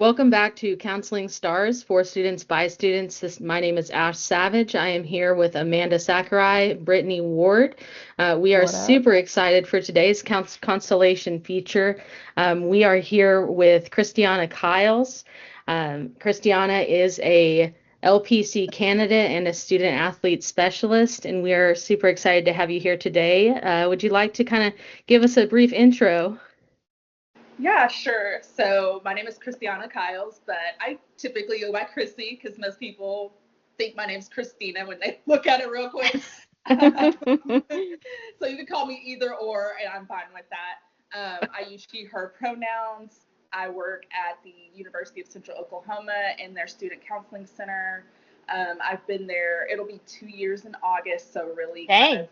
Welcome back to Counseling Stars for Students by Students. My name is Ash Savage. I am here with Amanda Sakurai, Brittany Ward. We are What up? super excited for today's Constellation feature. We are here with Christiana Kyles. Christiana is a LPC candidate and a student athlete specialist, and we are super excited to have you here today. Would you like to kind of give us a brief intro? Yeah, sure. So my name is Christiana Kyles, but I typically go by Chrissy because most people think my name's Christina when they look at it real quick. So you can call me either or, and I'm fine with that. I use she, her pronouns. I work at the University of Central Oklahoma in their Student Counseling Center. I've been there, it'll be 2 years in August, so really kind Dang. of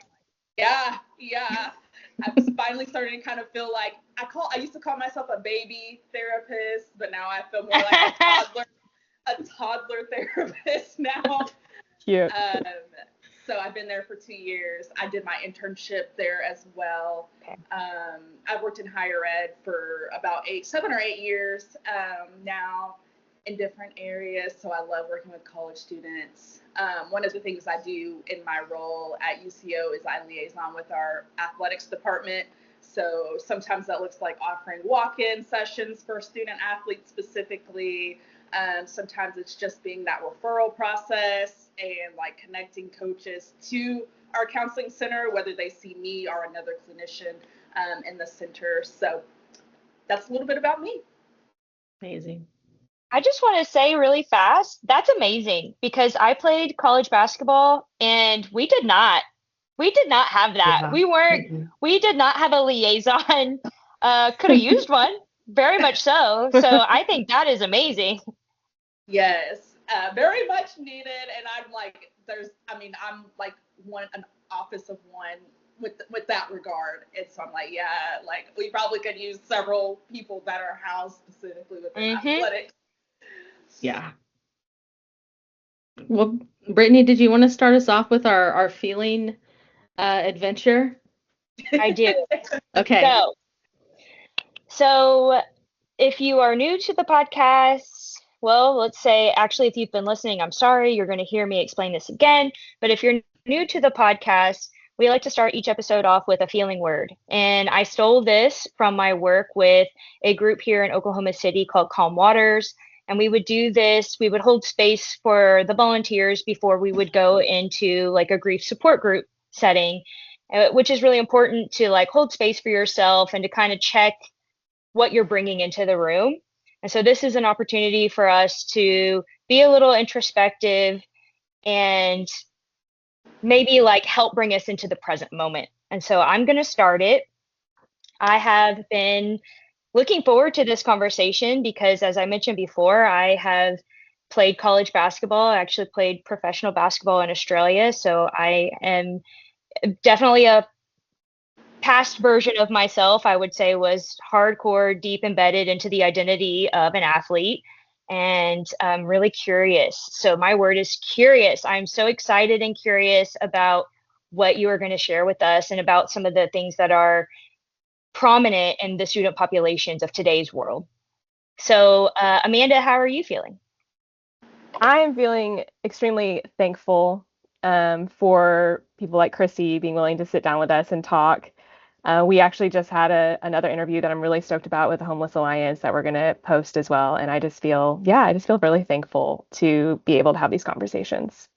yeah. I'm finally starting to kind of feel like I used to call myself a baby therapist, but now I feel more like a toddler therapist now. Cute. Um, so I've been there for 2 years. I did my internship there as well. Okay. I've worked in higher ed for about 7 or 8 years now in different areas. So I love working with college students. One of the things I do in my role at UCO is I liaison with our athletics department. So sometimes that looks like offering walk-in sessions for student athletes specifically. Sometimes it's just being that referral process and like connecting coaches to our counseling center, whether they see me or another clinician in the center. So that's a little bit about me. Amazing. I just want to say really fast, that's amazing because I played college basketball and we did not have that. Yeah. We did not have a liaison. Could have used one, very much so. So I think that is amazing. Yes, very much needed. And I'm like an office of one with that regard. And so I'm like, yeah, like we probably could use several people that are housed specifically within Hmm. athletics. Yeah. Well, Brittany, did you want to start us off with our feeling adventure? I do. Okay. So, so if you are new to the podcast, well, let's say actually, if you've been listening, I'm sorry, you're going to hear me explain this again. But if you're new to the podcast, we like to start each episode off with a feeling word. And I stole this from my work with a group here in Oklahoma City called Calm Waters. And we would do this, we would hold space for the volunteers before we would go into like a grief support group setting, which is really important to like hold space for yourself and to kind of check what you're bringing into the room. And so this is an opportunity for us to be a little introspective and maybe like help bring us into the present moment. And so I'm going to start it. I have been looking forward to this conversation because, as I mentioned before, I have played college basketball. I actually played professional basketball in Australia. So I am definitely a past version of myself, I would say, was hardcore, deep embedded into the identity of an athlete and really curious. So, my word is curious. I'm so excited and curious about what you are going to share with us and about some of the things that are prominent in the student populations of today's world. So, Amanda, how are you feeling? I am feeling extremely thankful for people like Chrissy being willing to sit down with us and talk. We actually just had another interview that I'm really stoked about with the Homeless Alliance that we're going to post as well. And I just feel really thankful to be able to have these conversations.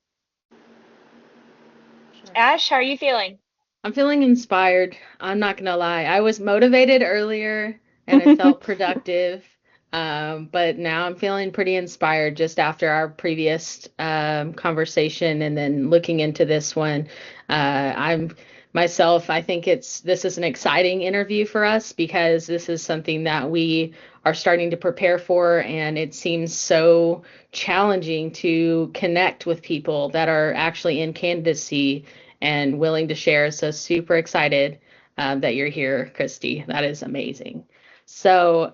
Sure. Ash, how are you feeling? I'm feeling inspired. I'm not gonna lie. I was motivated earlier and I felt productive. But now I'm feeling pretty inspired just after our previous conversation and then looking into this one. I'm myself, I think this is an exciting interview for us because this is something that we are starting to prepare for, and it seems so challenging to connect with people that are actually in candidacy and willing to share. So super excited that you're here, Christy. That is amazing. So,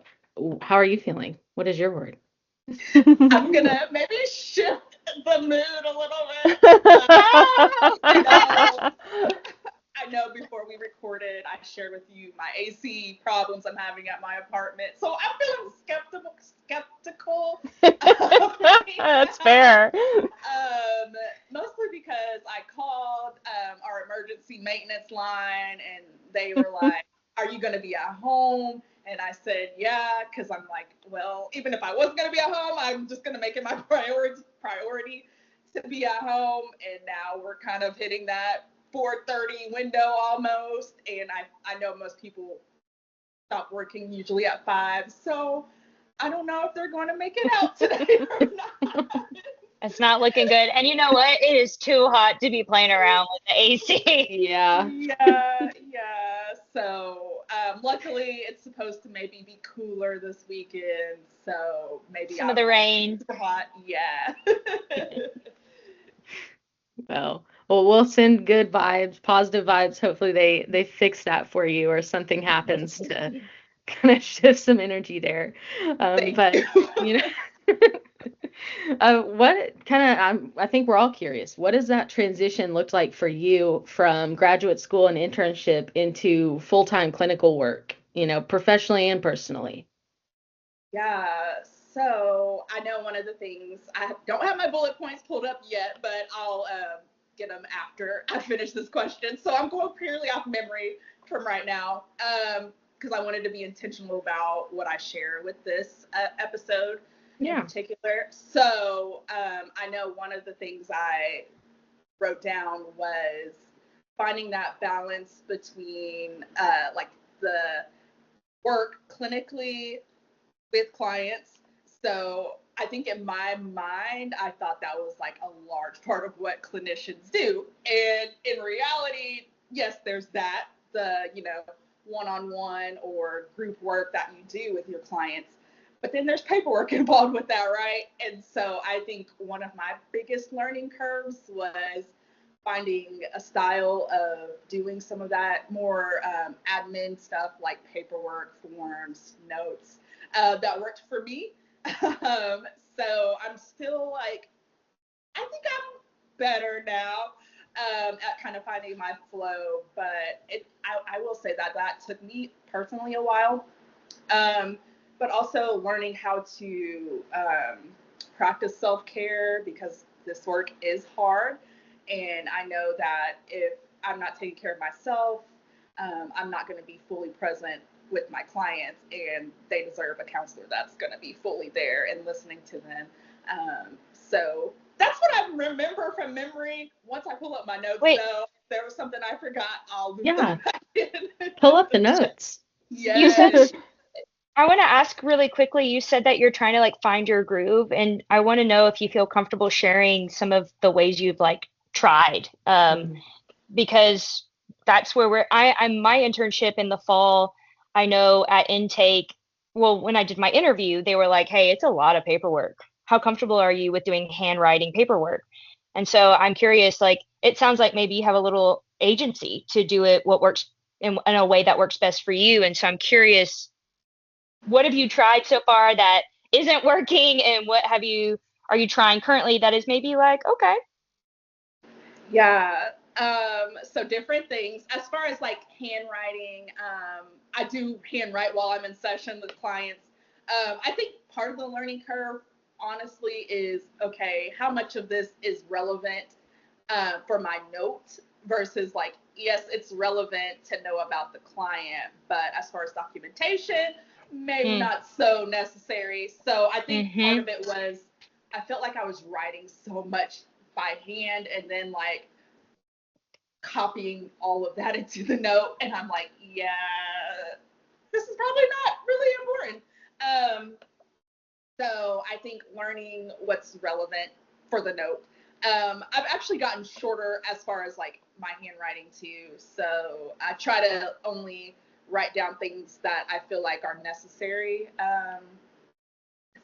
how are you feeling? What is your word? I'm gonna maybe shift the mood a little bit. I know I know before we recorded, I shared with you my AC problems I'm having at my apartment. So I'm feeling skeptical skeptical. That's fair. Mostly because I called our emergency maintenance line and they were like, "Are you going to be at home?" And I said, "Yeah," because I'm like, well, even if I wasn't going to be at home, I'm just going to make it my priority to be at home. And now we're kind of hitting that 4:30 window almost, and I know most people stop working usually at 5, so I don't know if they're going to make it out today or not. It's not looking good. And you know what? It is too hot to be playing around with the AC. Yeah. Yeah. So luckily, it's supposed to maybe be cooler this weekend. So maybe Some of the rain. Hot. Yeah. Well, we'll send good vibes, positive vibes. Hopefully they fix that for you or something happens to kind of shift some energy there. But you know, what kind of I think we're all curious. What does that transition look like for you from graduate school and internship into full-time clinical work, professionally and personally? Yeah, so I know one of the things, I don't have my bullet points pulled up yet, but I'll get them after I finish this question. So I'm going purely off memory from right now, because I wanted to be intentional about what I share with this episode in particular. So I know one of the things I wrote down was finding that balance between like the work clinically with clients. So I think in my mind, I thought that was like a large part of what clinicians do. And in reality, yes, there's that, the, one-on-one or group work that you do with your clients. But then there's paperwork involved with that, right? And so I think one of my biggest learning curves was finding a style of doing some of that more admin stuff like paperwork, forms, notes, that worked for me. So I'm still like, I think I'm better now at kind of finding my flow, but I will say that took me personally a while. But also learning how to practice self-care because this work is hard. And I know that if I'm not taking care of myself, I'm not going to be fully present with my clients, and they deserve a counselor that's going to be fully there and listening to them. So that's what I remember from memory. Once I pull up my notes, though, if there was something I forgot, I'll loop that back in. Pull up the notes. Yes. You said, I want to ask really quickly, you said that you're trying to like find your groove, and I want to know if you feel comfortable sharing some of the ways you've like tried, because that's where I'm my internship in the fall. I know at intake, well, when I did my interview, they were like, "Hey, it's a lot of paperwork. How comfortable are you with doing handwriting paperwork?" And so I'm curious, like, it sounds like maybe you have a little agency to do it, what works in a way that works best for you. And so I'm curious, what have you tried so far that isn't working, and what are you trying currently that is maybe like, okay. Yeah. So different things. As far as like handwriting, I do handwrite while I'm in session with clients. I think part of the learning curve, honestly, is okay, how much of this is relevant for my note versus like, yes, it's relevant to know about the client, but as far as documentation, maybe not so necessary. So I think part of it was I felt like I was writing so much by hand and then like copying all of that into the note, and I'm like, yeah, this is probably not really important. So I think learning what's relevant for the note. I've actually gotten shorter as far as like my handwriting too. So I try to only write down things that I feel like are necessary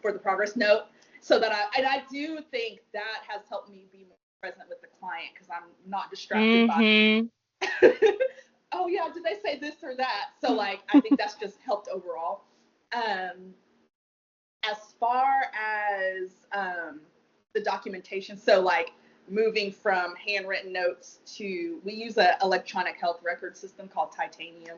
for the progress note. So that I do think that has helped me be more present with the client because I'm not distracted by, oh yeah, did they say this or that? So like, I think that's just helped overall. As far as the documentation, so like moving from handwritten notes to, we use an electronic health record system called Titanium.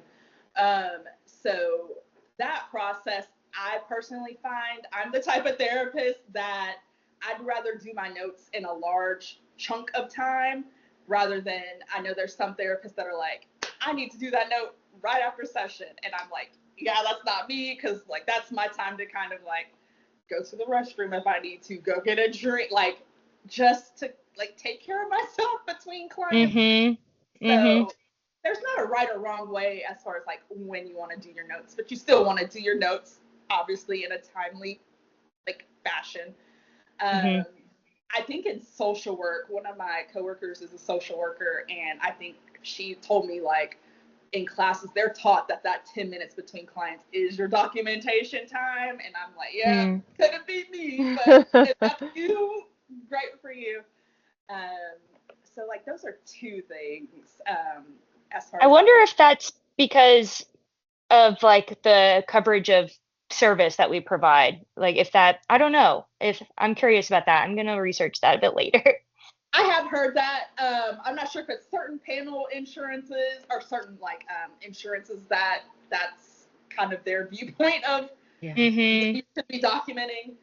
So that process I personally find I'm the type of therapist that I'd rather do my notes in a large chunk of time rather than I know there's some therapists that are like, I need to do that note right after session. And I'm like, yeah, that's not me because like that's my time to kind of like go to the restroom if I need to, go get a drink, like just to like take care of myself between clients. So there's not a right or wrong way as far as like when you want to do your notes, but you still want to do your notes obviously in a timely like fashion. I think in social work, one of my coworkers is a social worker, and I think she told me like in classes they're taught that 10 minutes between clients is your documentation time, and I'm like, yeah, couldn't be me, but if that's you, great for you. So like those are two things. As far I as wonder if that's because of like the coverage of service that we provide. Like if that, I don't know. If I'm curious about that, I'm gonna research that a bit later. I have heard that. I'm not sure if it's certain panel insurances or certain like insurances that's kind of their viewpoint of you should be documenting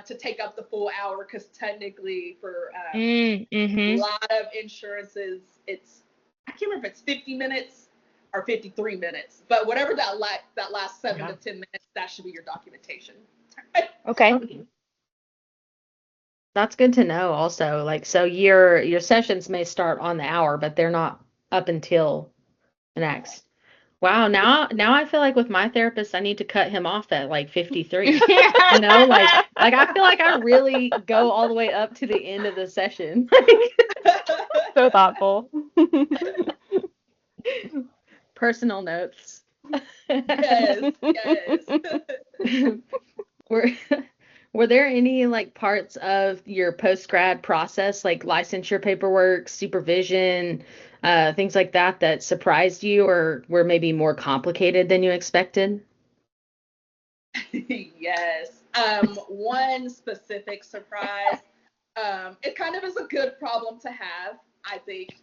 to take up the full hour, because technically for a lot of insurances it's, I can't remember if it's 50 minutes or 53 minutes, but whatever that last 7 to 10 minutes, that should be your documentation. Okay. That's good to know also. Like, so your sessions may start on the hour, but they're not up until the next. Wow, now I feel like with my therapist, I need to cut him off at like 53. You know, like I feel like I really go all the way up to the end of the session. So thoughtful. Personal notes. Yes. Were there any like parts of your post-grad process, like licensure paperwork, supervision, things like that surprised you or were maybe more complicated than you expected? Yes. One specific surprise. It kind of is a good problem to have, I think.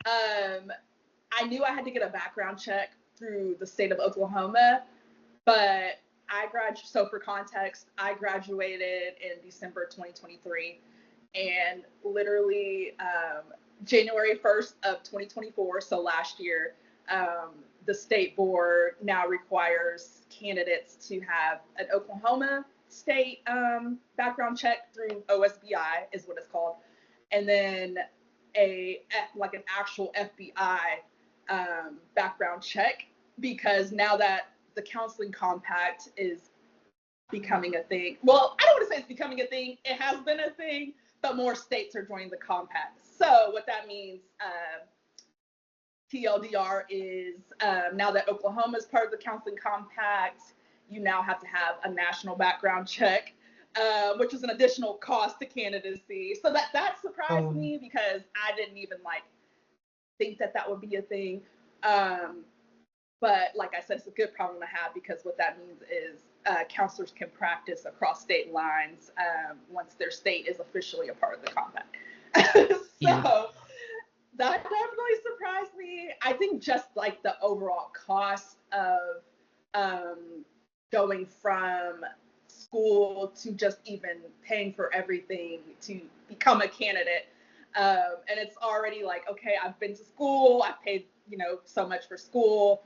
I knew I had to get a background check through the state of Oklahoma, but so for context, I graduated in December 2023, and literally January 1st of 2024, so last year, the state board now requires candidates to have an Oklahoma state background check through OSBI is what it's called, and then like an actual FBI background check, because now that the counseling compact is becoming a thing. Well, I don't want to say it's becoming a thing. It has been a thing, but more states are joining the compact. So what that means, TLDR, is now that Oklahoma is part of the counseling compact, you now have to have a national background check, which is an additional cost to candidacy. So that surprised me, because I didn't even like think that would be a thing. But like I said, it's a good problem to have, because what that means is counselors can practice across state lines once their state is officially a part of the compact. So that definitely surprised me. I think just like the overall cost of going from school to just even paying for everything to become a candidate. And it's already like, okay, I've been to school, I've paid, so much for school.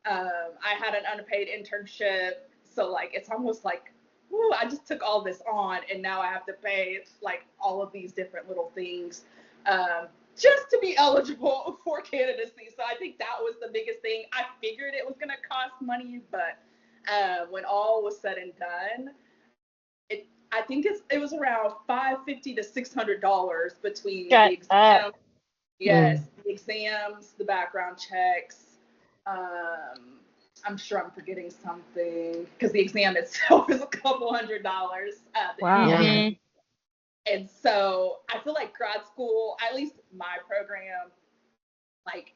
I had an unpaid internship. So like, it's almost like, ooh, I just took all this on, and now I have to pay like all of these different little things just to be eligible for candidacy. So I think that was the biggest thing. I figured it was going to cost money, but when all was said and done, I think it was around $550 to $600 between the exam. Yes, the exams, the background checks. I'm sure I'm forgetting something, because the exam itself is a couple $100. Wow. Yeah. And so I feel like grad school, at least my program, like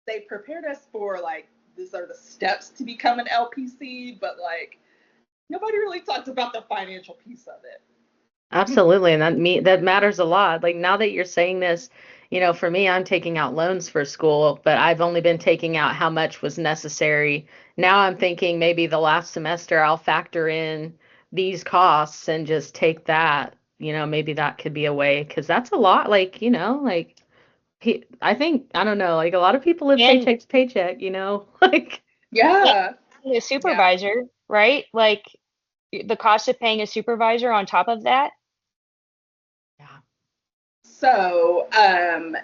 they prepared us for like, these are the steps to become an LPC, but like nobody really talked about the financial piece of it. Absolutely. And that matters a lot. Like now that you're saying this, for me, I'm taking out loans for school, but I've only been taking out how much was necessary now I'm thinking maybe the last semester I'll factor in these costs and just take that, maybe that could be a way, because that's a lot, like, like I think, I don't know, like a lot of people live And paycheck to paycheck, like, Yeah. a Yeah. supervisor, right? Like the cost of paying a supervisor on top of that. yeah. So,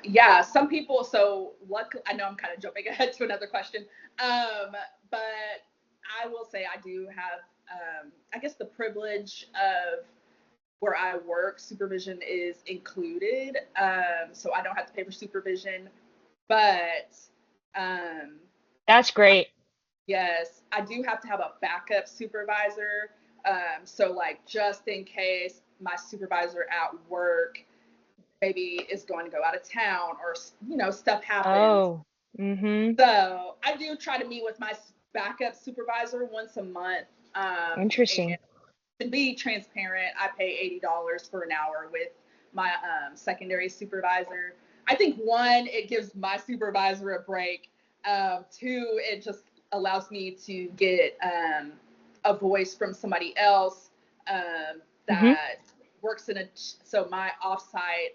yeah, some people, so luckily, I know I'm kind of jumping ahead to another question, but I will say I do have, I guess, the privilege of where I work, supervision is included. So I don't have to pay for supervision, but um, That's great. yes, I do have to have a backup supervisor. So, like, just in case my supervisor at work maybe is going to go out of town or stuff happens. Oh. Mm-hmm. So I do try to meet with my backup supervisor once a month. And Interesting. to be transparent, I pay $80 for an hour with my secondary supervisor. I think one, it gives my supervisor a break. Two, it just allows me to get a voice from somebody else Mm-hmm. that works in a. So my offsite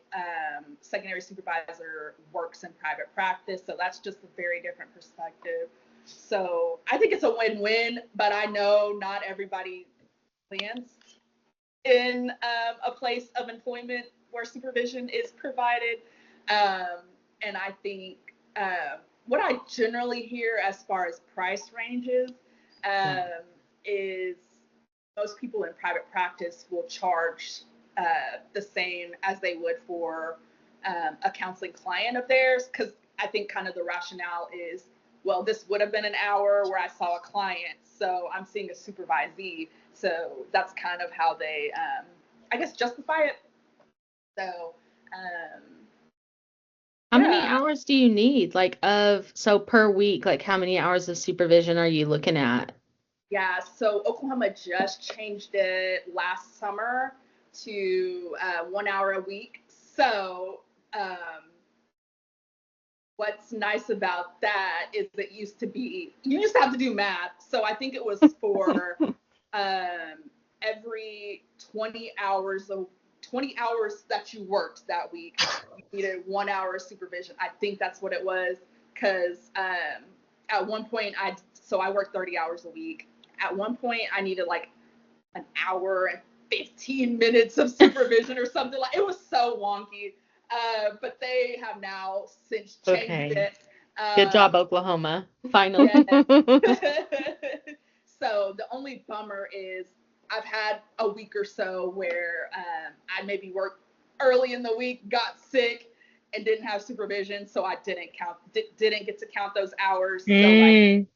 secondary supervisor works in private practice, so that's just a very different perspective. So I think it's a win-win, but I know not everybody lands in a place of employment where supervision is provided. And I think what I generally hear as far as price ranges is most people in private practice will charge the same as they would for a counseling client of theirs, because I think kind of the rationale is, well, this would have been an hour where I saw a client, so I'm seeing a supervisee. So that's kind of how they, I guess, justify it. So, um, How many yeah, hours do you need, like, so per week, like, how many hours of supervision are you looking at? yeah. So Oklahoma just changed it last summer to 1 hour a week. So what's nice about that is it used to be, you used to have to do math. So I think it was for every 20 hours that you worked that week, you needed 1 hour of supervision. I think that's what it was, because at one point I worked 30 hours a week. At one point I needed like an hour and 15 minutes of supervision or something. Like, it was so wonky. But they have now since changed Okay. it. Good Um, job, Oklahoma. Finally. yeah. So the only bummer is I've had a week or so where I maybe worked early in the week, got sick, and didn't have supervision, so I didn't get to count those hours. So, like, Mm.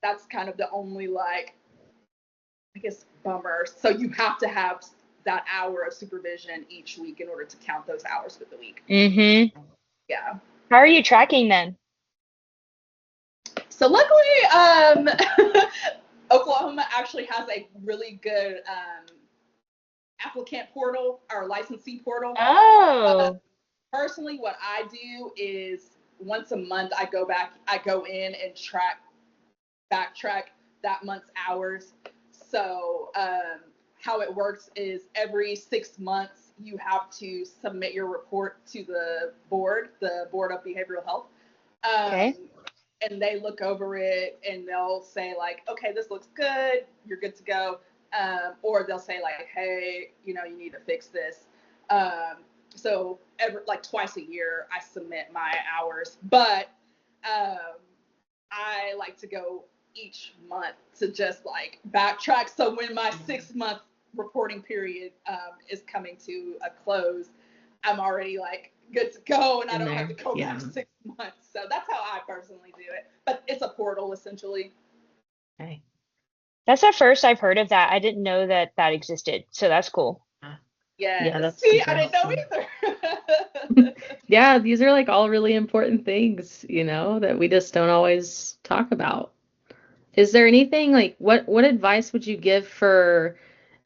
that's kind of the only, like, I guess, bummer. So you have to have that hour of supervision each week in order to count those hours for the week. Mm-hmm. Yeah. How are you tracking then? So luckily, Oklahoma actually has a really good applicant portal or licensee portal. Uh, Oh. Personally, what I do is once a month I go in and backtrack that month's hours. So how it works is every 6 months you have to submit your report to the Board of Behavioral Health. Um, Okay. and they look over it and they'll say, like, okay, this looks good, you're good to go. Or they'll say, like, hey, you need to fix this. So like twice a year I submit my hours, but um, I like to go each month to just like backtrack. So when my 6 month reporting period is coming to a close, I'm already like good to go and I In don't have there. to go Yeah. back 6 months. So that's how I personally do it. But it's a portal essentially. Okay. That's the first I've heard of that. I didn't know that that existed. So that's cool. Yeah, Yes. that's See, super I didn't know helpful. either. Yeah, these are like all really important things, that we just don't always talk about. Is there anything, like, what advice would you give for,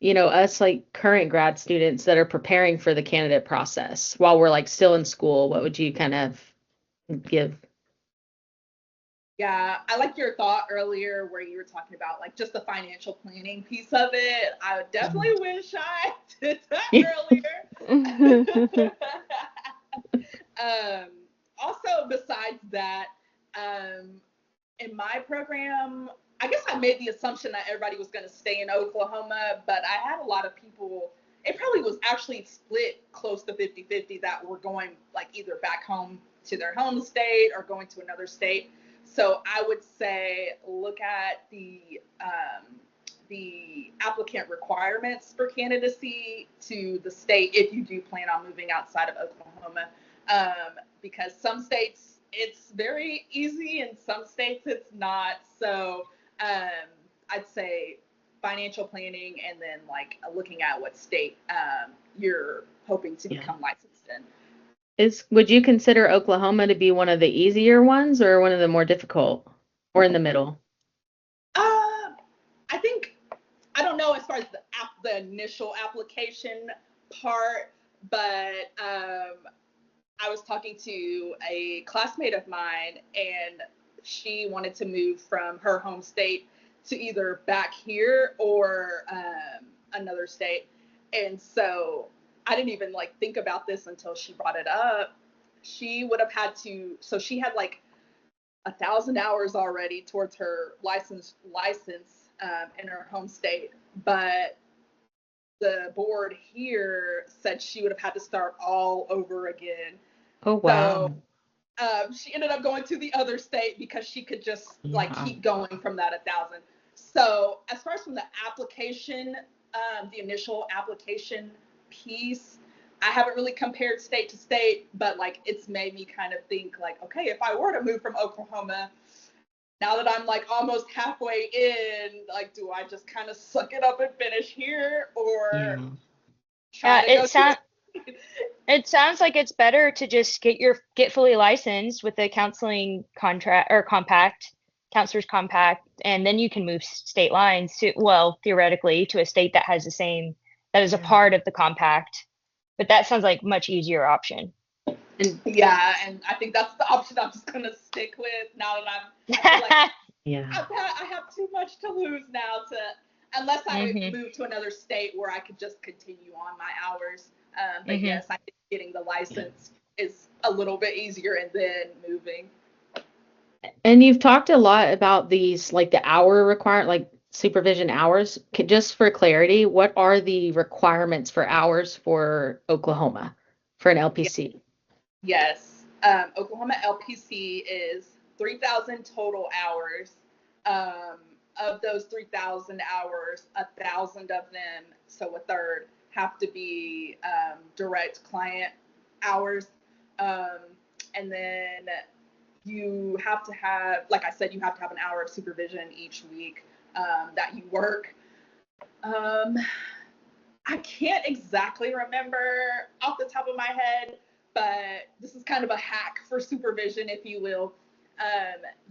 us, like, current grad students that are preparing for the candidate process while we're like still in school? What would you kind of give? Yeah, I like your thought earlier where you were talking about like just the financial planning piece of it. I definitely wish I did that earlier. Also, besides that, in my program, I guess I made the assumption that everybody was going to stay in Oklahoma, but I had a lot of people, it probably was actually split close to 50-50 that were going like either back home to their home state or going to another state. So I would say look at the applicant requirements for candidacy to the state if you do plan on moving outside of Oklahoma, because some states it's very easy and some states it's not. So I'd say financial planning and then like looking at what state you're hoping to become licensed in. Would you consider Oklahoma to be one of the easier ones or one of the more difficult or in the middle? I think, I don't know as far as the initial application part, but I was talking to a classmate of mine and she wanted to move from her home state to either back here or another state. And so I didn't even like think about this until she brought it up. She would have had to, so she had like 1,000 hours already towards her license in her home state, but the board here said she would have had to start all over again. Oh, wow. So she ended up going to the other state because she could just like keep going from that 1,000. So as far as from the application, the initial application piece, I haven't really compared state to state, but like it's made me kind of think like, okay, if I were to move from Oklahoma, now that I'm like almost halfway in, like, do I just kind of suck it up and finish here or try to go It sounds like it's better to just get fully licensed with the counseling contract or counselor's compact, and then you can move state lines to, well, theoretically, to a state that has that is a part of the compact. But that sounds like much easier option. Yeah, and I think that's the option I'm just gonna stick with now that I feel like I have too much to lose now unless I move to another state where I could just continue on my hours. But yes, I think getting the license is a little bit easier and then moving. And you've talked a lot about these, like the hour requirement, like supervision hours. Just for clarity, what are the requirements for hours for Oklahoma for an LPC? Yes. Oklahoma LPC is 3,000 total hours. Of those 3,000 hours, 1,000 of them, so a third, have to be direct client hours. And then you have to have, like I said, you have to have an hour of supervision each week that you work. I can't exactly remember off the top of my head, but this is kind of a hack for supervision, if you will.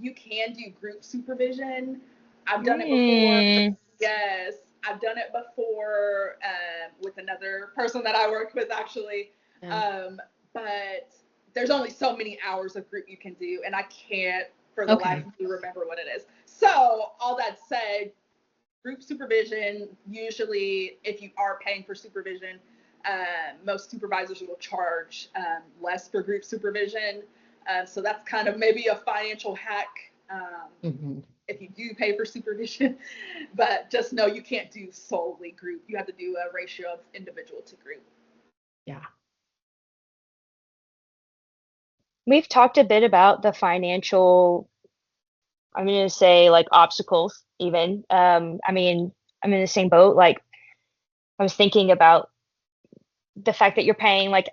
You can do group supervision. I've done it before. Yes, I've done it before with another person that I work with, actually. But there's only so many hours of group you can do, and I can't, for the life of me, remember what it is. So, all that said, group supervision, usually if you are paying for supervision, most supervisors will charge less for group supervision. So that's kind of maybe a financial hack if you do pay for supervision. But just know you can't do solely group. You have to do a ratio of individual to group. Yeah. We've talked a bit about the financial, I'm going to say like obstacles even. I mean, I'm in the same boat. Like I was thinking about the fact that you're paying like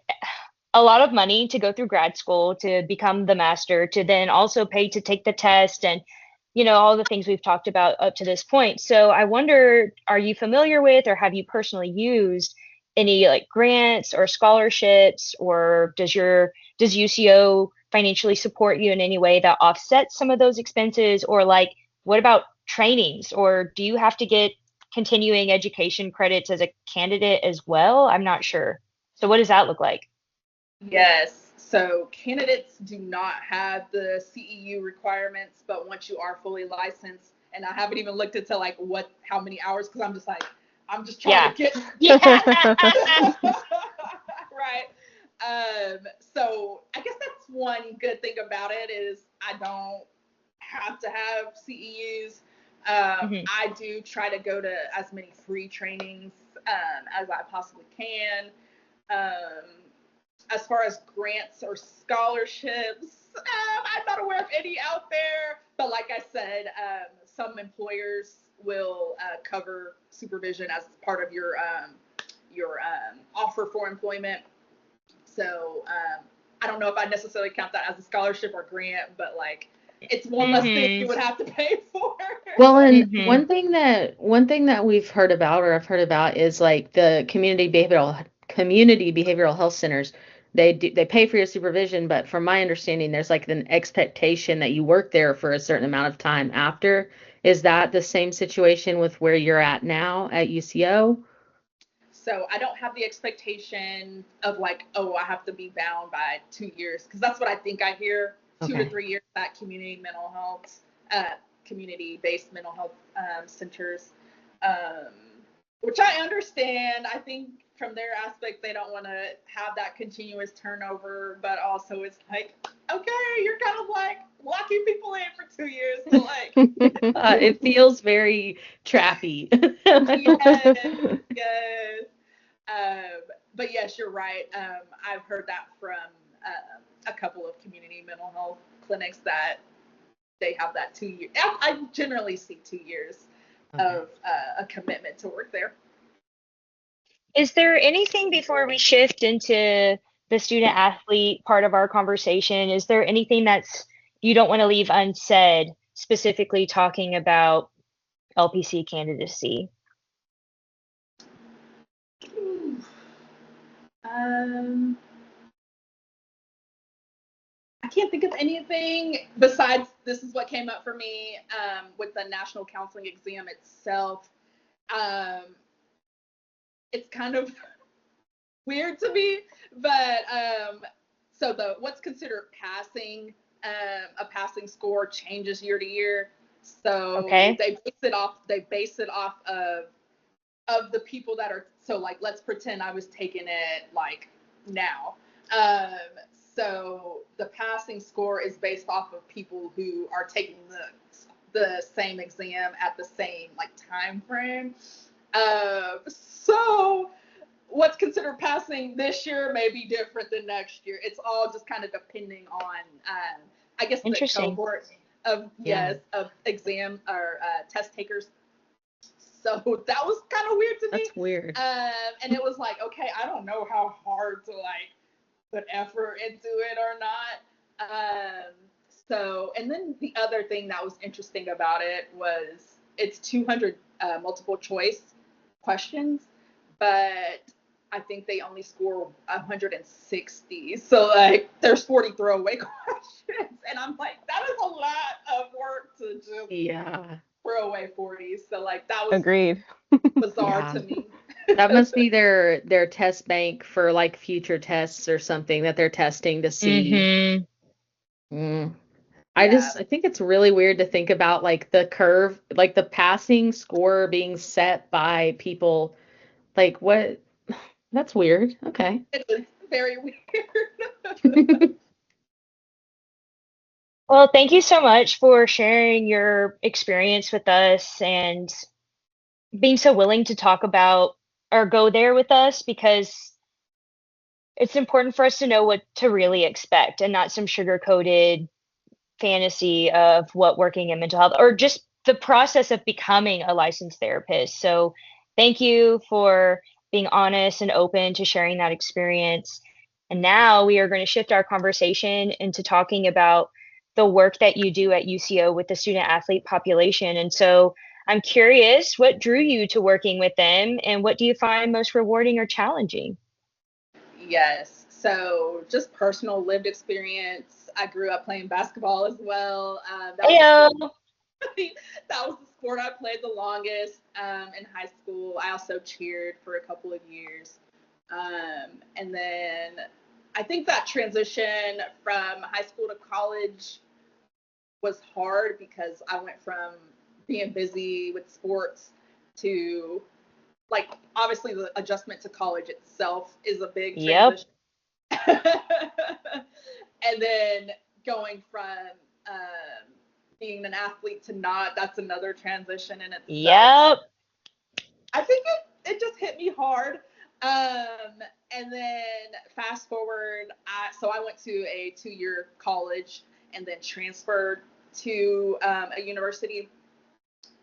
a lot of money to go through grad school, to become the master, to then also pay to take the test and, all the things we've talked about up to this point. So I wonder, are you familiar with or have you personally used any like grants or scholarships, or does UCO financially support you in any way that offsets some of those expenses? Or like, what about trainings, or do you have to get continuing education credits as a candidate as well? I'm not sure. So what does that look like? Yes. So candidates do not have the CEU requirements, but once you are fully licensed, and I haven't even looked into like how many hours, because I'm just trying to get right. So I guess that's one good thing about it is I don't have to have CEUs. I do try to go to as many free trainings as I possibly can. As far as grants or scholarships, I'm not aware of any out there. But like I said, some employers will cover supervision as part of your offer for employment. So I don't know if I necessarily count that as a scholarship or grant, but like it's one less thing you would have to pay for. Well, and one thing that we've heard about, or I've heard about, is like the community behavioral health centers. They pay for your supervision, but from my understanding, there's like an expectation that you work there for a certain amount of time after. Is that the same situation with where you're at now at UCO? So I don't have the expectation of like, oh, I have to be bound by 2 years, because that's what I think I hear. 2 to 3 years at community mental health, community-based mental health centers, which I understand. I think from their aspect, they don't want to have that continuous turnover, but also it's like, okay, you're kind of like locking people in for 2 years. So like, it feels very trappy. Yes. But yes, you're right. I've heard that from a couple of community mental health clinics that they have that 2 year. I generally see 2 years of a commitment to work there. Is there anything before we shift into the student athlete part of our conversation? Is there anything that's you don't want to leave unsaid, specifically talking about LPC candidacy? I can't think of anything besides this is what came up for me with the national counseling exam itself. It's kind of weird to me, but so what's considered passing, a passing score changes year to year. So they base it off of the people that are, so like let's pretend I was taking it like now. So the passing score is based off of people who are taking the same exam at the same like time frame. So what's considered passing this year may be different than next year. It's all just kind of depending on, I guess, the cohort of of exam or test takers. So that was kind of weird to me. That's weird. And it was like, okay, I don't know how hard to like put effort into it or not. So, and then the other thing that was interesting about it was it's 200 multiple choice questions, but I think they only score 160. So like there's 40 throwaway questions. And I'm like, that is a lot of work to just throw away 40. So like that was agreed. Bizarre to me. That must be their test bank for like future tests or something that they're testing to see. I think it's really weird to think about like the curve, like the passing score being set by people. Like what? That's weird. Okay. It is very weird. Well, thank you so much for sharing your experience with us and being so willing to talk about or go there with us, because it's important for us to know what to really expect and not some sugar-coated fantasy of what working in mental health or just the process of becoming a licensed therapist. So thank you for being honest and open to sharing that experience. And now we are going to shift our conversation into talking about the work that you do at UCO with the student athlete population. And so I'm curious, what drew you to working with them and what do you find most rewarding or challenging? Yes. So just personal lived experience. I grew up playing basketball as well. That was the sport I played the longest in high school. I also cheered for a couple of years. And then I think that transition from high school to college was hard because I went from being busy with sports to, like, obviously the adjustment to college itself is a big transition. And then going from being an athlete to not, that's another transition in itself. I think it just hit me hard. And then fast forward, so I went to a 2-year college and then transferred to a university.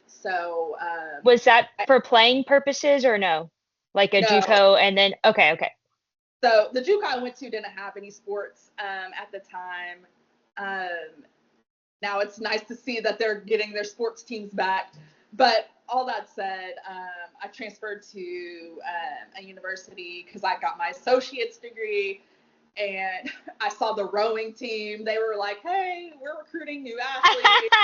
So was that for playing purposes or no? Like a no. JUCO and then okay. So the JUCO I went to didn't have any sports at the time. Now it's nice to see that they're getting their sports teams back. But all that said, I transferred to a university because I got my associate's degree, and I saw the rowing team. They were like, "Hey, we're recruiting new athletes.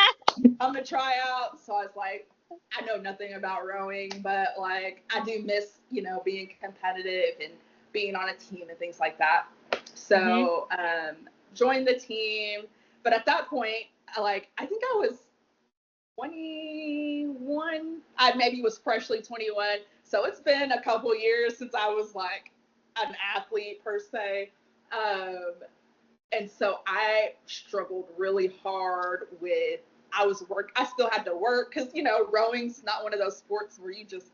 I'm gonna try out." So I was like, I know nothing about rowing, but like I do miss, being competitive and being on a team and things like that. So joined the team, but at that point, I think I was 21. I maybe was freshly 21. So it's been a couple years since I was like an athlete per se. And so I struggled really hard with, I still had to work because, rowing's not one of those sports where you just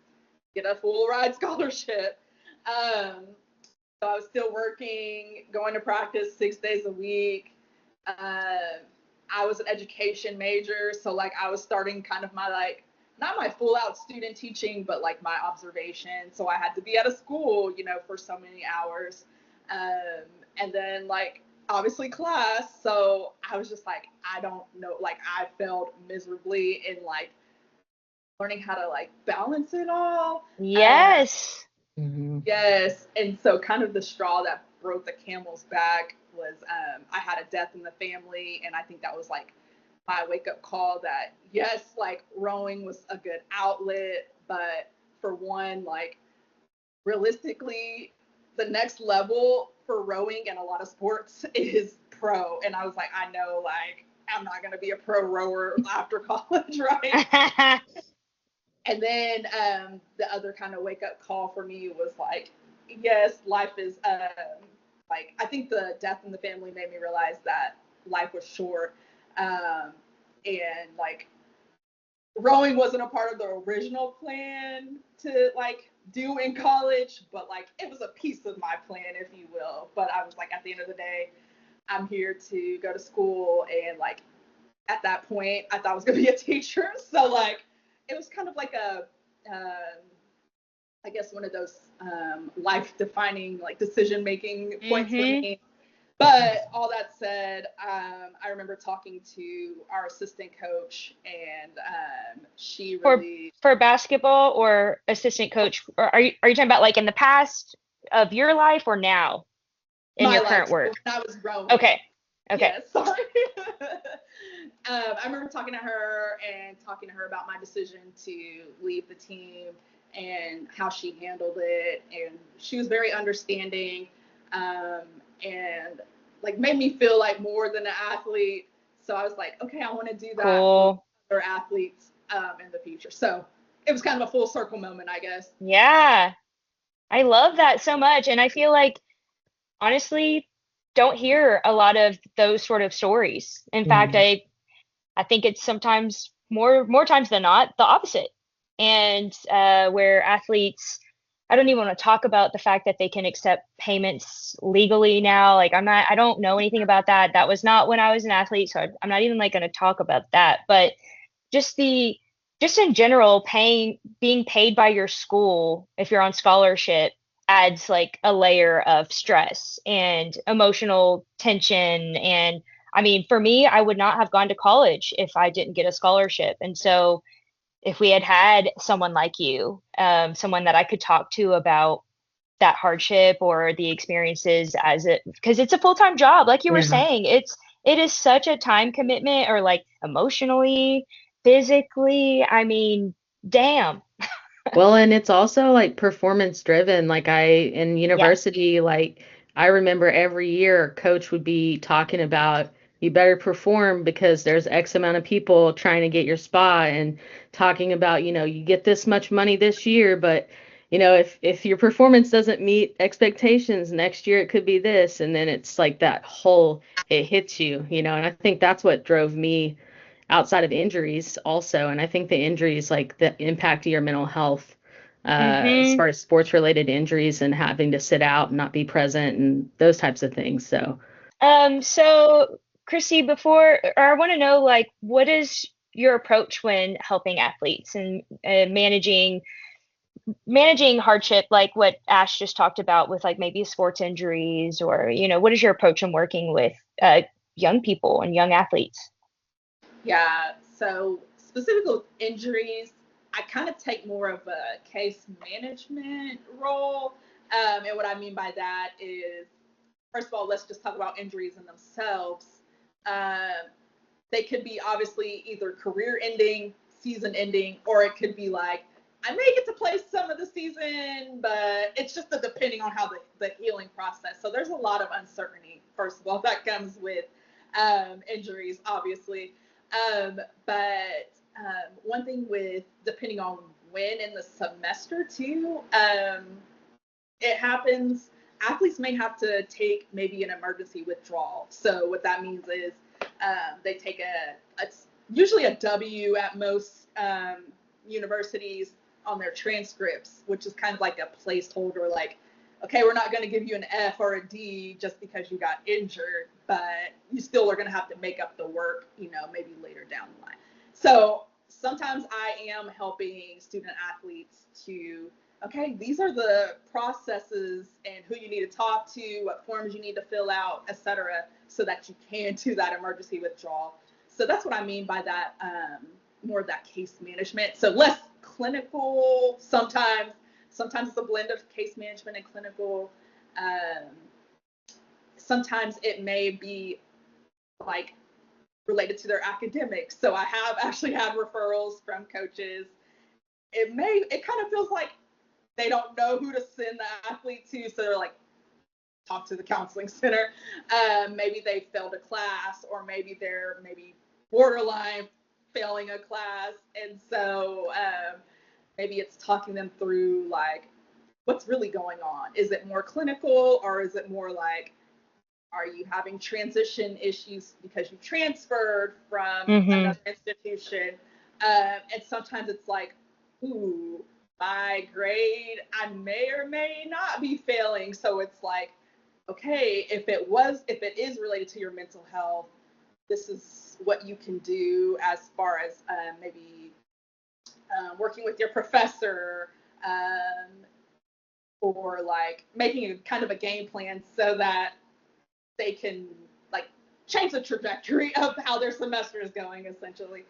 get a full ride scholarship. So I was still working, going to practice 6 days a week. I was an education major, so I was starting kind of my not my full out student teaching, but my observation. So I had to be at a school, for so many hours. And then obviously class. So I was just I don't know, I failed miserably in learning how to balance it all. Yes. Yes. And so kind of the straw that broke the camel's back was I had a death in the family, and I think that was my wake-up call that yes, rowing was a good outlet, but for one, realistically the next level for rowing and a lot of sports is pro. And I was I know I'm not going to be a pro rower after college, right? And then the other kind of wake-up call for me was yes, life is I think the death in the family made me realize that life was short. And rowing wasn't a part of the original plan to do in college, but it was a piece of my plan, if you will. But I was at the end of the day, I'm here to go to school, and at that point I thought I was gonna be a teacher. So it was kind of I guess one of those life-defining decision-making points for me. But all that said, I remember talking to our assistant coach, and she really for basketball or assistant coach, or are you talking about in the past of your life or now in your current work? When I was rowing. Okay. Yeah, sorry. I remember talking to her about my decision to leave the team and how she handled it, and she was very understanding, and made me feel more than an athlete. So I was okay, I want to do that for other athletes in the future. So it was kind of a full circle moment, I guess. Yeah, I love that so much, and I feel honestly don't hear a lot of those sort of stories. In fact, I think it's sometimes more times than not the opposite. And where athletes, I don't even want to talk about the fact that they can accept payments legally now. I don't know anything about that. That was not when I was an athlete, so I'm not even going to talk about that. But just in general, being paid by your school if you're on scholarship adds a layer of stress and emotional tension. And I mean, for me, I would not have gone to college if I didn't get a scholarship. And so if we had someone like you, someone that I could talk to about that hardship or the experiences because it's a full-time job, like you were saying, it is such a time commitment, or emotionally, physically, I mean, damn. Well, and it's also performance driven. In university, I remember every year coach would be talking about you better perform because there's X amount of people trying to get your spot, and talking about, you get this much money this year, but if your performance doesn't meet expectations next year, it could be this. And then it's like that whole, it hits you, and I think that's what drove me outside of injuries also. And I think the injuries, like the impact of your mental health, as Mm-hmm. far as sports related injuries and having to sit out and not be present and those types of things. So, So Chrissy, or I want to know, like, what is your approach when helping athletes and managing hardship, like what Ash just talked about with like maybe sports injuries, or what is your approach in working with young people and young athletes? Yeah, so specifically with injuries, I kind of take more of a case management role. And what I mean by that is, first of all, let's just talk about injuries in themselves. Um, they could be obviously either career ending, season ending, or it could be like, I may get to play some of the season, but it's just depending on how the healing process. So there's a lot of uncertainty, first of all, that comes with injuries, obviously. But one thing with depending on when in the semester too, it happens. Athletes may have to take maybe an emergency withdrawal. So what that means is they take usually a W at most universities on their transcripts, which is kind of like a placeholder, like, okay, we're not going to give you an F or a D just because you got injured, but you still are going to have to make up the work, maybe later down the line. So sometimes I am helping student athletes to, okay, these are the processes and who you need to talk to, what forms you need to fill out, etc., so that you can do that emergency withdrawal. So that's what I mean by that, more of that case management. So less clinical sometimes. Sometimes it's a blend of case management and clinical. Um, Sometimes it may be like related to their academics. So I have actually had referrals from coaches. It kind of feels like they don't know who to send the athlete to, so they're like, talk to the counseling center. Maybe they failed a class, or maybe they're borderline failing a class, and so maybe it's talking them through like what's really going on. Is it more clinical, or is it more like, are you having transition issues because you transferred from another institution? And sometimes it's like, ooh, my grade, I may or may not be failing. So it's like, okay, if it is related to your mental health, this is what you can do as far as maybe working with your professor, or like making a kind of a game plan so that they can like change the trajectory of how their semester is going, essentially.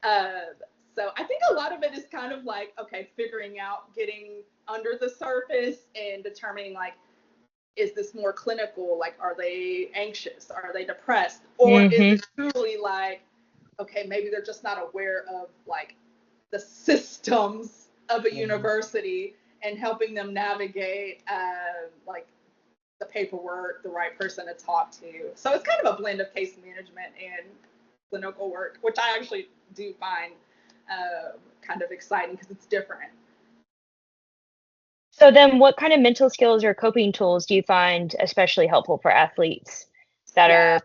So I think a lot of it is kind of like, okay, figuring out, getting under the surface and determining like, is this more clinical? Like, are they anxious? Are they depressed? Or is it truly like, okay, maybe they're just not aware of like the systems of a university and helping them navigate like the paperwork, the right person to talk to. So it's kind of a blend of case management and clinical work, which I actually do find kind of exciting because it's different. So then what kind of mental skills or coping tools do you find especially helpful for athletes that are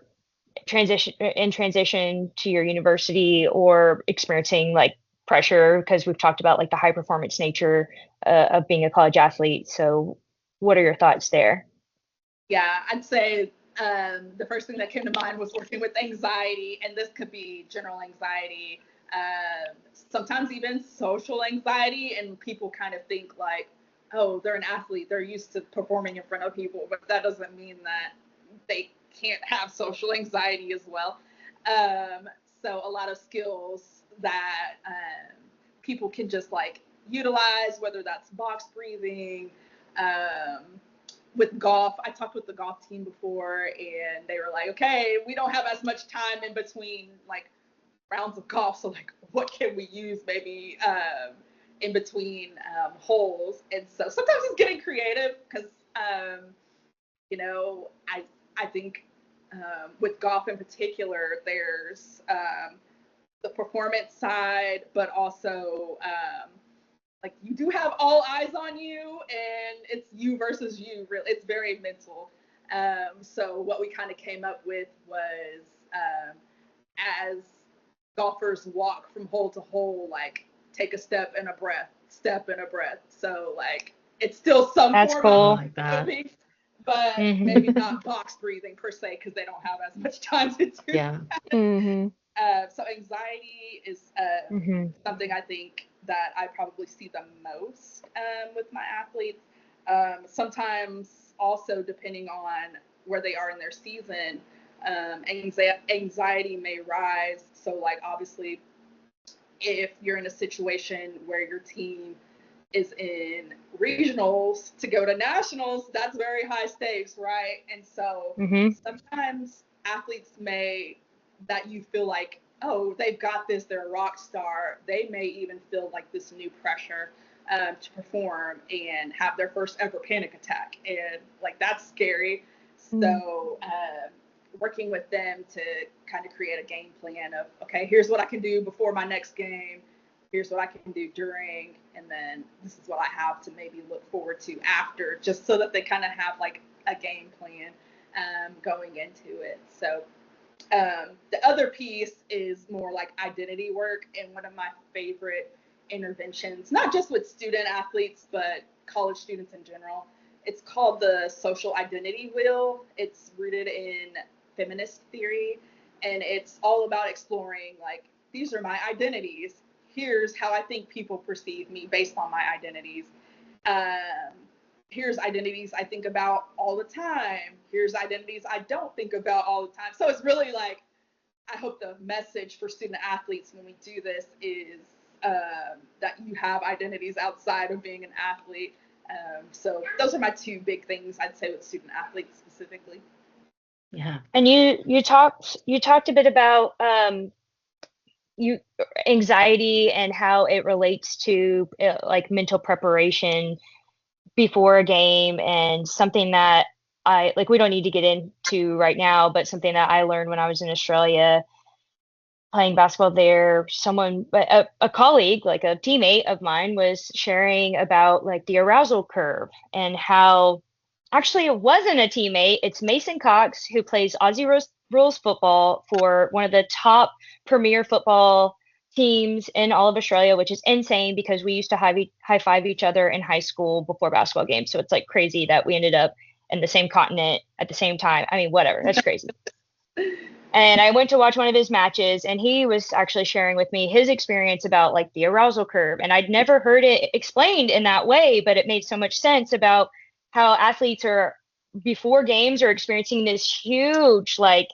transition to your university or experiencing like pressure? Because we've talked about like the high performance nature of being a college athlete. So what are your thoughts there? Yeah, I'd say the first thing that came to mind was working with anxiety, and this could be general anxiety, sometimes even social anxiety, and people kind of think like, oh, they're an athlete, they're used to performing in front of people, but that doesn't mean that they can't have social anxiety as well. So a lot of skills that people can just like utilize, whether that's box breathing, um, with golf. I talked with the golf team before, and they were like, okay, we don't have as much time in between like rounds of golf, so like what can we use maybe in between holes? And so sometimes it's getting creative because You know, I think with golf in particular, there's the performance side, but also like you do have all eyes on you, and it's you versus you. Really, it's very mental. So what we kind of came up with was as golfers walk from hole to hole, like take a step and a breath, step and a breath. So like it's still some That's form cool. of breathing, but Mhm. maybe not box breathing per se because they don't have as much time to do Yeah. that. Mm-hmm. So anxiety is Mhm. something I think that I probably see the most with my athletes. Sometimes also depending on where they are in their season, anxiety may rise. So like obviously if you're in a situation where your team is in regionals to go to nationals, that's very high stakes, right? And so Mhm. sometimes athletes may, that you feel like, oh, they've got this, they're a rock star. They may even feel like this new pressure to perform and have their first ever panic attack. And like, that's scary. So working with them to kind of create a game plan of, okay, here's what I can do before my next game. Here's what I can do during, and then this is what I have to maybe look forward to after, just so that they kind of have like a game plan going into it. So the other piece is more like identity work, and one of my favorite interventions, not just with student athletes, but college students in general. It's called the social identity wheel. It's rooted in feminist theory, and it's all about exploring like, these are my identities. Here's how I think people perceive me based on my identities. Um, Here's identities I think about all the time. Here's identities I don't think about all the time. So it's really like, I hope the message for student athletes when we do this is that you have identities outside of being an athlete. So those are my two big things I'd say with student athletes specifically. Yeah. And you talked a bit about you anxiety and how it relates to like mental preparation before a game, and something that I like, we don't need to get into right now, but something that I learned when I was in Australia playing basketball there. Someone, a colleague, like a teammate of mine, was sharing about like the arousal curve and how actually it wasn't a teammate. It's Mason Cox, who plays rules football for one of the top premier football teams in all of Australia, which is insane because we used to high five each other in high school before basketball games. So it's like crazy that we ended up in the same continent at the same time. I mean, whatever. That's crazy. And I went to watch one of his matches, and he was actually sharing with me his experience about like the arousal curve. And I'd never heard it explained in that way, but it made so much sense about how athletes are before games are experiencing this huge, like,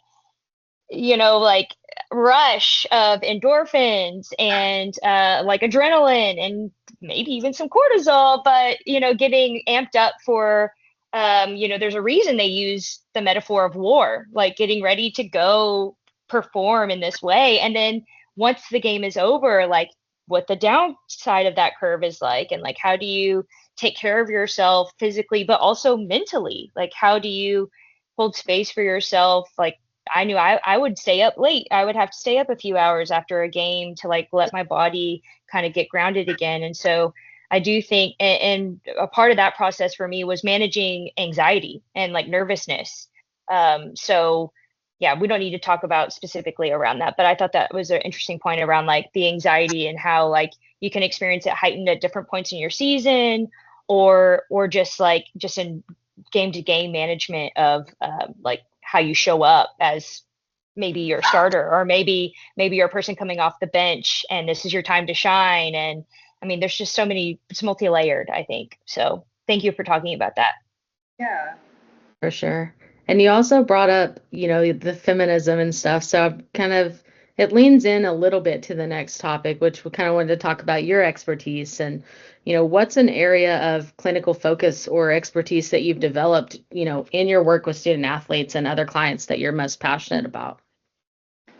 like rush of endorphins and like adrenaline and maybe even some cortisol, but, getting amped up for there's a reason they use the metaphor of war, like getting ready to go perform in this way. And then once the game is over, like what the downside of that curve is like, and like how do you take care of yourself physically, but also mentally? Like how do you hold space for yourself? Like I knew I would stay up late. I would have to stay up a few hours after a game to like let my body kind of get grounded again. And so I do think, and a part of that process for me was managing anxiety and like nervousness. So yeah, we don't need to talk about specifically around that, but I thought that was an interesting point around like the anxiety and how like you can experience it heightened at different points in your season, or just in game to game management of like how you show up as maybe your starter, or maybe you're a person coming off the bench and this is your time to shine. And I mean, there's just so many, it's multi-layered, I think. So thank you for talking about that. Yeah. For sure. And you also brought up, the feminism and stuff. So it leans in a little bit to the next topic, which we kind of wanted to talk about your expertise and, what's an area of clinical focus or expertise that you've developed, in your work with student athletes and other clients that you're most passionate about?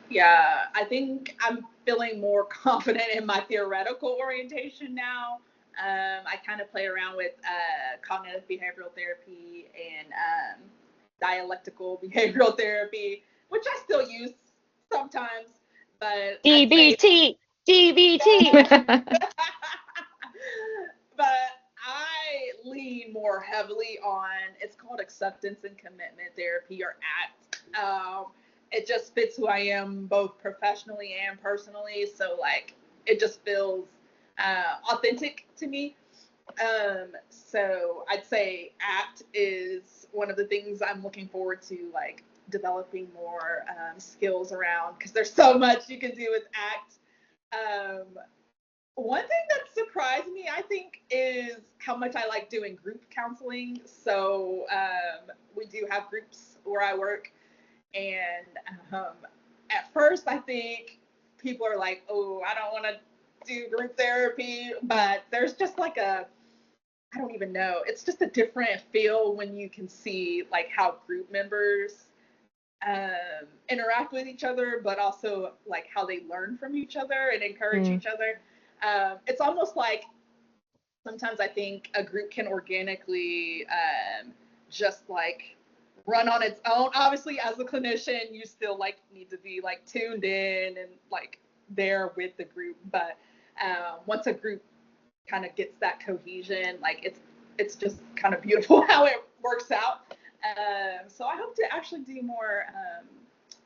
Yeah, I think I'm feeling more confident in my theoretical orientation now. I kind of play around with cognitive behavioral therapy and dialectical behavioral therapy, which I still use sometimes, but DBT, DBT. But I lean more heavily on, it's called acceptance and commitment therapy, or ACT. It just fits who I am both professionally and personally. So like it just feels authentic to me. So I'd say ACT is one of the things I'm looking forward to, like developing more skills around, because there's so much you can do with ACT. One thing that surprised me, I think, is how much I like doing group counseling. So we do have groups where I work, and at first I think people are like, oh, I don't want to do group therapy, but there's just like I don't even know. It's just a different feel when you can see like how group members interact with each other, but also like how they learn from each other and encourage each other. It's almost like sometimes I think a group can organically just like run on its own. Obviously, as a clinician, you still like need to be like tuned in and like there with the group. But once a group kind of gets that cohesion, like it's just kind of beautiful how it works out. So I hope to actually do more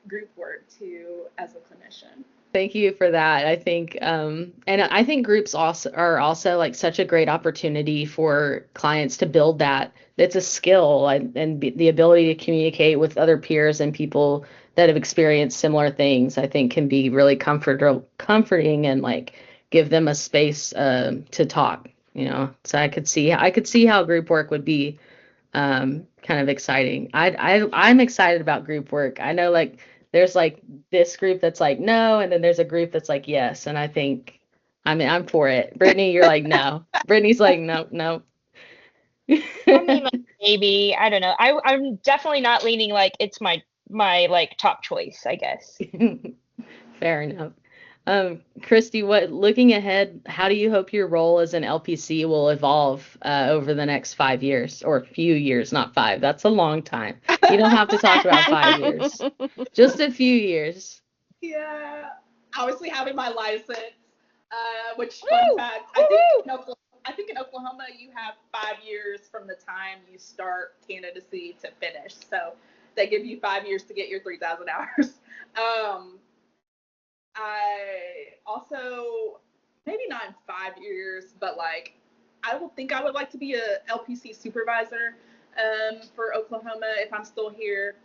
group work too as a clinician. Thank you for that. I think, and I think groups are also like such a great opportunity for clients to build that. It's a skill, and the ability to communicate with other peers and people that have experienced similar things, I think can be really comforting and like give them a space to talk, So I could see how group work would be kind of exciting. I'm excited about group work. I know like there's like this group that's like no, and then there's a group that's like yes, and I think I'm for it. Brittany, you're like no. Brittany's like no, no. I mean, like, maybe, I don't know. I'm definitely not leaning like it's my like top choice, I guess. Fair enough. Christy, looking ahead, how do you hope your role as an LPC will evolve over the next 5 years, or a few years, not 5? That's a long time. You don't have to talk about 5 years, just a few years. Yeah, obviously having my license, which fun fact, I think in Oklahoma you have 5 years from the time you start candidacy to finish. So they give you 5 years to get your 3,000 hours. I also, maybe not in 5 years, but like I would like to be a LPC supervisor for Oklahoma if I'm still here.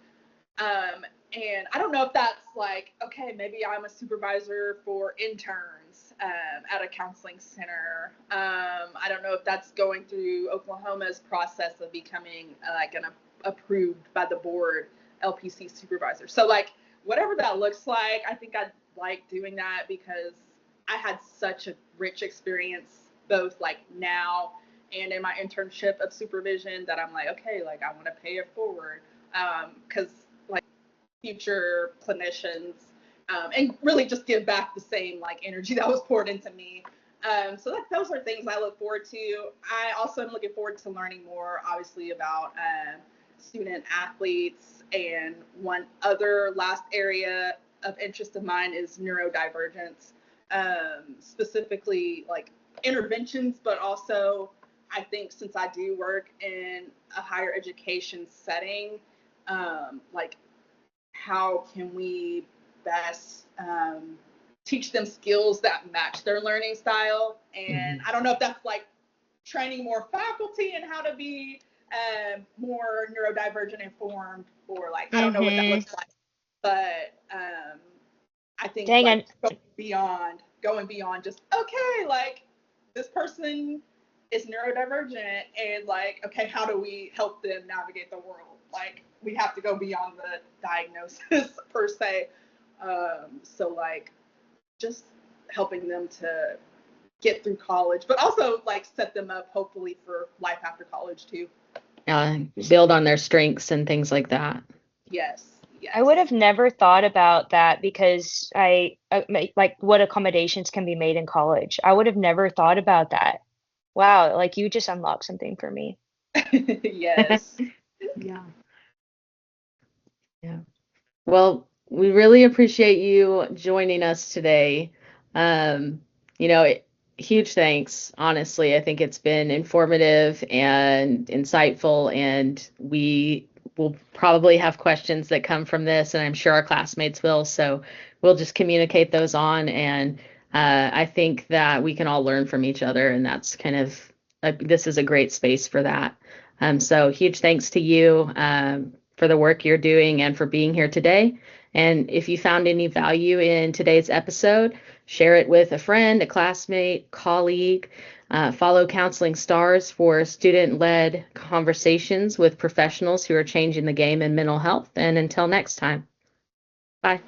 And I don't know if that's like, okay, maybe I'm a supervisor for interns at a counseling center. I don't know if that's going through Oklahoma's process of becoming like an approved by the board LPC supervisor. So like whatever that looks like, I think I'd like doing that, because I had such a rich experience both like now and in my internship of supervision that I'm like, okay, like I want to pay it forward, because like future clinicians, and really just give back the same like energy that was poured into me. So those are things I look forward to. I also am looking forward to learning more, obviously, about student athletes. And one other last area of interest of mine is neurodivergence, specifically like interventions, but also I think since I do work in a higher education setting, like how can we best teach them skills that match their learning style? And I don't know if that's like training more faculty in how to be more neurodivergent informed, or like I don't know what that looks like, but I think like going beyond just, okay, like this person is neurodivergent, and like, okay, how do we help them navigate the world? Like we have to go beyond the diagnosis per se. So like just helping them to get through college, but also like set them up hopefully for life after college too. Build on their strengths and things like that. Yes. I would have never thought about that, because I like what accommodations can be made in college. I would have never thought about that. Wow, like you just unlocked something for me. Yes. Yeah. Well, we really appreciate you joining us today. Um, you know, huge thanks. Honestly, I think it's been informative and insightful, and we will probably have questions that come from this, and I'm sure our classmates will. So we'll just communicate those on, and I think that we can all learn from each other, and that's kind of this is a great space for that. So huge thanks to you. For the work you're doing and for being here today. And if you found any value in today's episode, share it with a friend, a classmate, colleague. Follow Counseling Stars for student-led conversations with professionals who are changing the game in mental health. And until next time, bye.